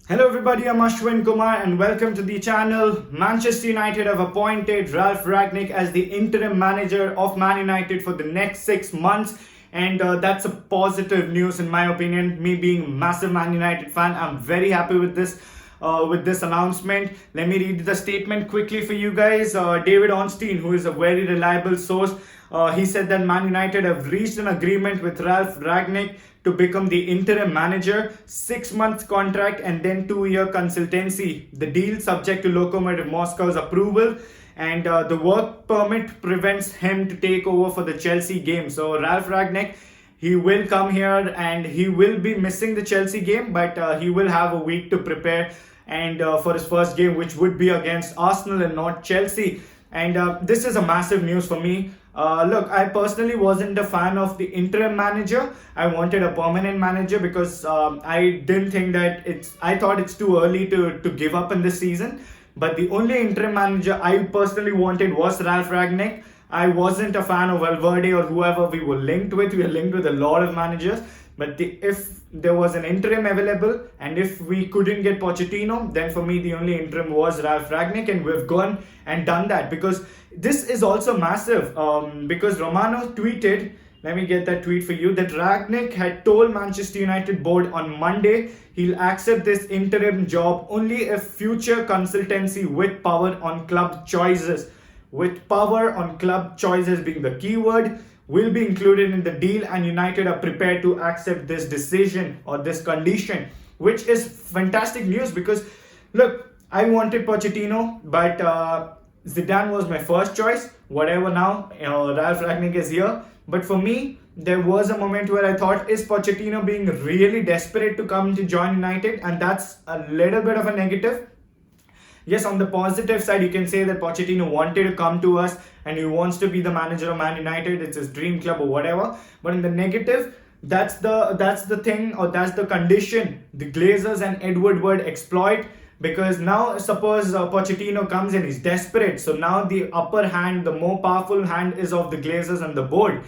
Hello everybody, I'm Ashwin Kumar and welcome to the channel. Manchester United have appointed Ralph Rangnick as the interim manager of Man United for the next 6 months, and that's a positive news in my opinion. Me being a massive Man United fan, I'm very happy with this announcement. Let me read the statement quickly for you guys. David Ornstein, who is a very reliable source, he said that Man United have reached an agreement with Ralph Rangnick to become the interim manager, 6 months contract and then 2 year consultancy. The deal subject to Lokomotiv Moscow's approval, and the work permit prevents him to take over for the Chelsea game. So Ralph Rangnick, he will come here and he will be missing the Chelsea game, but he will have a week to prepare and for his first game, which would be against Arsenal and not Chelsea. And this is a massive news for me. Look, I personally wasn't a fan of the interim manager. I wanted a permanent manager because I didn't think that I thought it's too early to give up in this season. But the only interim manager I personally wanted was Ralph Rangnick. I wasn't a fan of Valverde or whoever we were linked with. We were linked with a lot of managers. But if there was an interim available and if we couldn't get Pochettino, then for me the only interim was Ralph Rangnick, and we've gone and done that because this is also massive. Because Romano tweeted, let me get that tweet for you, that Rangnick had told Manchester United board on Monday he'll accept this interim job only if future consultancy with power on club choices, with power on club choices being the keyword, will be included in the deal, and United are prepared to accept this decision or this condition, which is fantastic news because look, I wanted Pochettino, but Zidane was my first choice. Whatever now, Ralph Rangnick is here. But for me, there was a moment where I thought, is Pochettino being really desperate to come to join United? And that's a little bit of a negative. Yes, on the positive side, you can say that Pochettino wanted to come to us and he wants to be the manager of Man United. It's his dream club or whatever. But in the negative, that's the thing, or that's the condition the Glazers and Edward Ward exploit. Because now suppose Pochettino comes in, he's desperate. So now the upper hand, the more powerful hand is of the Glazers and the board.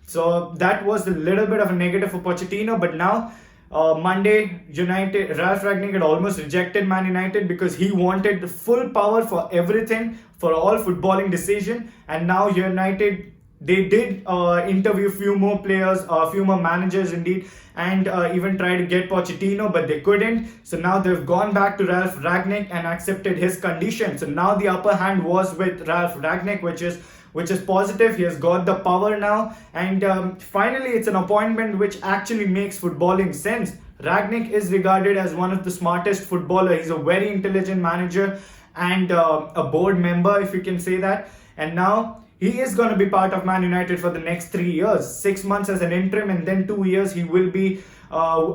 So that was a little bit of a negative for Pochettino. But now Monday, Ralph Rangnick had almost rejected Man United because he wanted the full power for everything, for all footballing decision. And now United, they did interview a few more players, a few more managers indeed, and even try to get Pochettino, but they couldn't. So now they've gone back to Ralph Rangnick and accepted his conditions. So now the upper hand was with Ralph Rangnick, which is positive. He has got the power now, and finally it's an appointment which actually makes footballing sense. Rangnick is regarded as one of the smartest footballer. He's a very intelligent manager and a board member, if you can say that. And now he is going to be part of Man United for the next 3 years, 6 months as an interim, and then 2 years he will be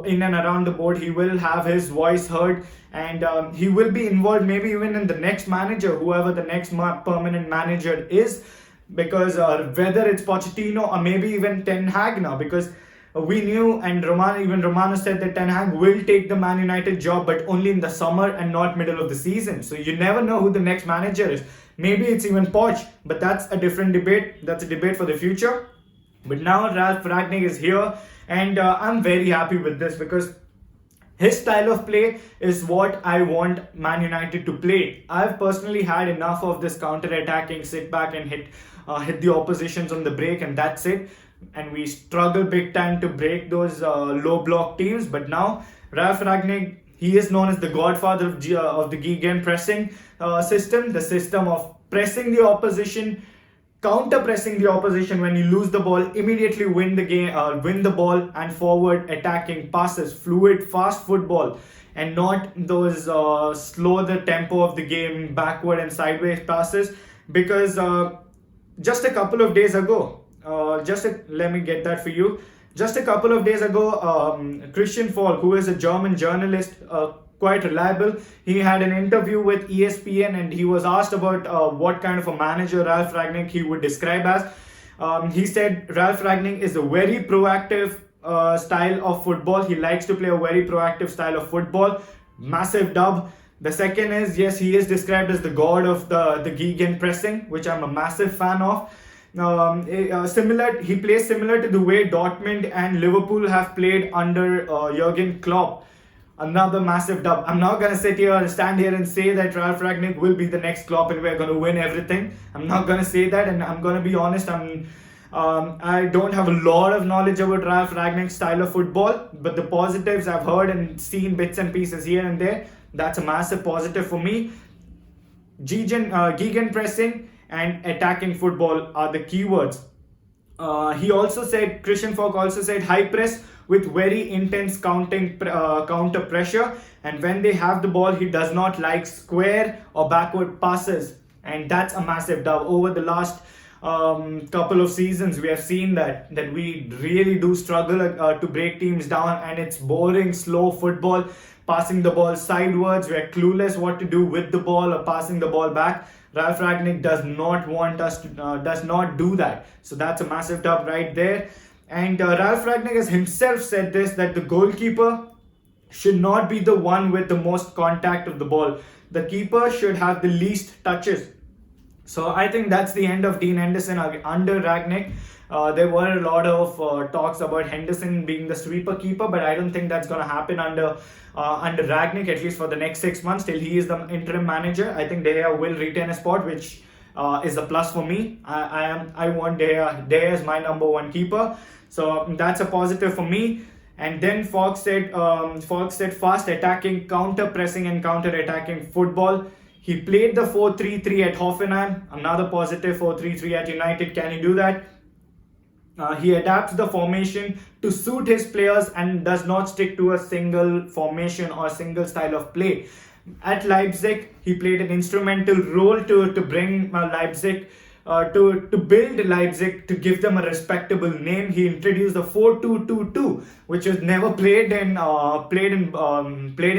in and around the board. He will have his voice heard, and he will be involved maybe even in the next manager, whoever the next permanent manager is, because whether it's Pochettino or maybe even Ten Hag now, because we knew, and Romano said that Ten Hag will take the Man United job, but only in the summer and not middle of the season. So you never know who the next manager is. Maybe it's even Poch, but that's a different debate. That's a debate for the future. But now Ralph Rangnick is here, and I'm very happy with this because his style of play is what I want Man United to play. I've personally had enough of this counter-attacking, sit back and hit the oppositions on the break, and that's it. And we struggle big time to break those low block teams. But now Ralph Rangnick, he is known as the godfather of the Gegen pressing system, the system of pressing the opposition, counter pressing the opposition. When you lose the ball, immediately win the game, win the ball, and forward attacking passes, fluid, fast football, and not those slow the tempo of the game, backward and sideways passes. Because just a couple of days ago, let me get that for you. Just a couple of days ago, Christian Falk, who is a German journalist, quite reliable, he had an interview with ESPN, and he was asked about what kind of a manager Ralph Rangnick he would describe as. He said Ralph Rangnick is a very proactive style of football. He likes to play a very proactive style of football. Massive dub. The second is, yes, he is described as the god of the Gegen pressing, which I'm a massive fan of. He plays similar to the way Dortmund and Liverpool have played under Jurgen Klopp. Another massive dub. I'm not gonna stand here and say that Ralph Ragnick will be the next Klopp and we're gonna win everything. I'm not gonna say that, and I'm gonna be honest. I don't have a lot of knowledge about Ralph Ragnick's style of football, but the positives I've heard and seen bits and pieces here and there. That's a massive positive for me. Gegen pressing and attacking football are the keywords. Christian Falk also said high press with very intense counter pressure, and when they have the ball, he does not like square or backward passes, and that's a massive dub. Over the last couple of seasons, we have seen that we really do struggle to break teams down, and it's boring, slow football, passing the ball sideways. We are clueless what to do with the ball or passing the ball back. Ralph Ragnick does not want us to, does not do that. So that's a massive dub right there. And Ralph Ragnick has himself said this, that the goalkeeper should not be the one with the most contact of the ball. The keeper should have the least touches. So I think that's the end of Dean Henderson under Ragnick. There were a lot of talks about Henderson being the sweeper keeper, but I don't think that's going to happen under Ragnick, at least for the next 6 months till he is the interim manager. I think De Gea will retain a spot, which is a plus for me. I want De Gea. De Gea is my number one keeper, so that's a positive for me. And then Falk said fast attacking, counter pressing, and counter attacking football. He played the 4-3-3 at Hoffenheim. Another positive. 4-3-3 at United. Can he do that? He adapts the formation to suit his players and does not stick to a single formation or single style of play. At Leipzig, he played an instrumental role to bring Leipzig, to build Leipzig, to give them a respectable name. He introduced the 4-2-2-2, which was never played in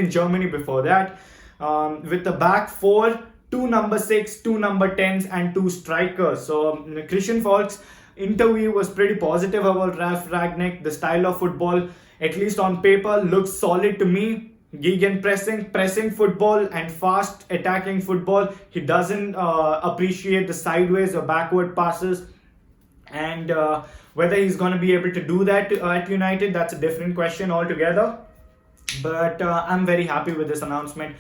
Germany before that. With the back four, 2 number 6, 2 number 10s, and 2 strikers. So Christian Falk's interview was pretty positive about Ralph Ragnick. The style of football, at least on paper, looks solid to me. Gegen pressing football, and fast attacking football. He doesn't appreciate the sideways or backward passes. And whether he's going to be able to do that at United, that's a different question altogether. But I'm very happy with this announcement.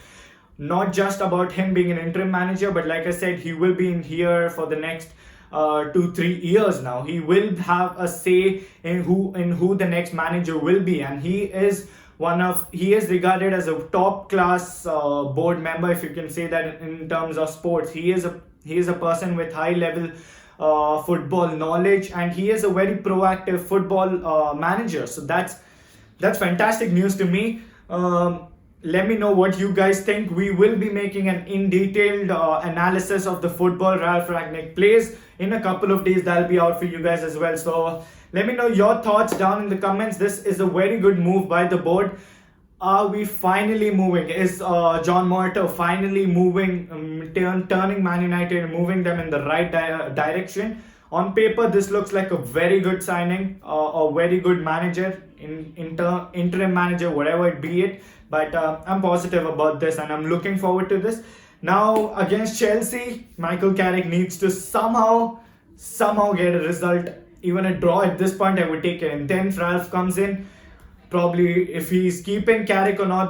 Not just about him being an interim manager, but like I said, he will be in here for the next 2-3 years now. He will have a say in who the next manager will be, and he is regarded as a top class board member, if you can say that, in terms of sports. He is a person with high level football knowledge, and he is a very proactive football manager. So that's fantastic news to me. Let me know what you guys think. We will be making an in-detailed analysis of the football Ralph Ragnick plays in a couple of days. That'll be out for you guys as well. So let me know your thoughts down in the comments. This is a very good move by the board. Are we finally moving? Is John Murtough finally moving, turning Man United, moving them in the right direction? On paper, this looks like a very good signing, a very good manager, interim manager, whatever it be it. But I'm positive about this, and I'm looking forward to this. Now, against Chelsea, Michael Carrick needs to somehow get a result. Even a draw at this point, I would take it. And then Ralph comes in. Probably, if he's keeping Carrick or not,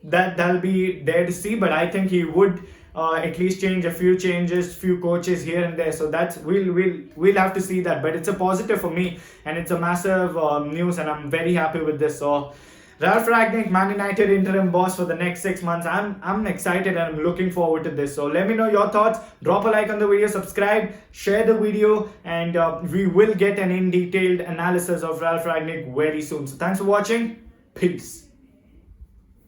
that'll be there to see. But I think he would at least change a few coaches here and there. So we'll have to see that. But it's a positive for me, and it's a massive news, and I'm very happy with this. So Ralph Ragnick, Man United interim boss for the next 6 months. I'm excited, and I'm looking forward to this. So let me know your thoughts. Drop a like on the video, subscribe, share the video, and we will get an in-detailed analysis of Ralph Ragnick very soon. So thanks for watching. Peace.